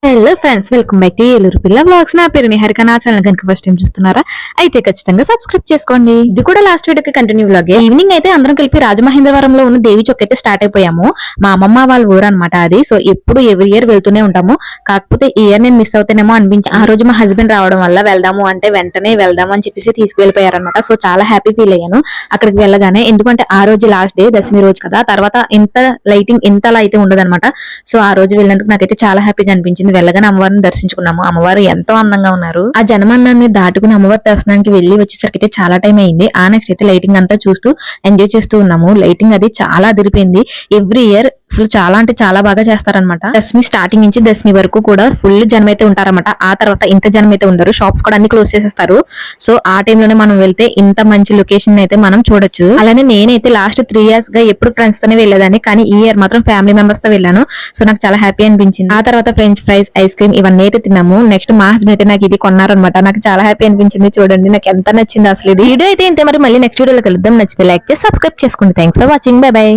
Hello friends, welcome back to Eluru పిల్ల vlogs. నా పేరు నిహారిక. నా ఛానల్ కనుక ఫస్ట్ టైం చూస్తున్నారా అయితే ఖచ్చితంగా సబ్స్క్రైబ్ చేసుకోండి. ఇది కూడా లాస్ట్ వీడియోకి కంటిన్యూ వ్లాగ్. ఈవినింగ్ అయితే అందరం కలిపి రాజమహేంద్రవరంలో ఉన్న దేవి చౌక్ అయితే స్టార్ట్ అయిపోయాము. మా అమ్మమ్మ వాళ్ళ ఊరు అనమాట అది. సో ఎప్పుడు ఎవ్రీ ఇయర్ వెళ్తూనే ఉంటాము. కాకపోతే ఈ ఇయర్ నేను మిస్ అవుతానేమో అనిపించి ఆ రోజు మా హస్బెండ్ రావడం వల్ల వెళ్దాము అంటే వెంటనే వెళ్దాము అని చెప్పేసి తీసుకువెళ్ళిపోయారనమాట. సో చాలా హ్యాపీ ఫీల్ అయ్యాను అక్కడికి వెళ్ళగానే. ఎందుకంటే ఆ రోజు లాస్ట్ డే, దశమి రోజు కదా. తర్వాత ఇంత లైటింగ్ ఇంతలా అయితే ఉండదన్నమాట. సో ఆ రోజు వెళ్ళినందుకు నాకైతే చాలా హ్యాపీగా అనిపించింది. వెళ్ళగానే అమ్మవారిని దర్శించుకున్నాము. అమ్మవారు ఎంతో అందంగా ఉన్నారు. ఆ జనమన్నాన్ని దాటుకుని అమ్మవారి దర్శనానికి వెళ్లి వచ్చేసరికి అయితే చాలా టైం అయింది. ఆ నెక్స్ట్ అయితే లైటింగ్ అంతా చూస్తూ ఎంజాయ్ చేస్తూ ఉన్నాము. లైటింగ్ అది చాలా అదిరిపోయింది. ఎవ్రీ ఇయర్ అసలు చాలా అంటే చాలా బాగా చేస్తారనమాట. దశమి స్టార్టింగ్ నుంచి దశమి వరకు కూడా ఫుల్ జనం అయితే ఉంటారన్నమాట. ఆ తర్వాత ఇంత జనం అయితే ఉండరు. షాప్స్ కూడా అన్ని క్లోజ్ చేసేస్తారు. సో ఆ టైంలోనే మనం వెళ్తే ఇంత మంచి లొకేషన్ అయితే మనం చూడొచ్చు. అలానే నేనైతే లాస్ట్ 3 years గా ఎప్పుడు ఫ్రెండ్స్ తోనే వెళ్ళేదాన్ని, కానీ ఈ ఇయర్ మాత్రం ఫ్యామిలీ మెంబర్స్ తో వెళ్ళాను. సో నాకు చాలా హ్యాపీ అనిపించింది. ఆ తర్వాత ఫ్రెంచ్ ఫ్రైస్, ఐస్ క్రీమ్ ఇవన్నీ అయితే తిన్నాము. నెక్స్ట్ మా హస్బెండ్ అయితే నాకు ఇది కొన్నారనమాట. నాకు చాలా హ్యాపీ అనిపించింది. చూడండి నాకు ఎంత నచ్చింది అసలు. ఇది వీడియో అయితే ఇంతే. మరి మళ్ళీ నెక్స్ట్ వీడియోలో కలుద్దాం. నచ్చితే లైక్ చేసి సబ్స్క్రైబ్ చేసుకోండి. Thanks for watching. By by.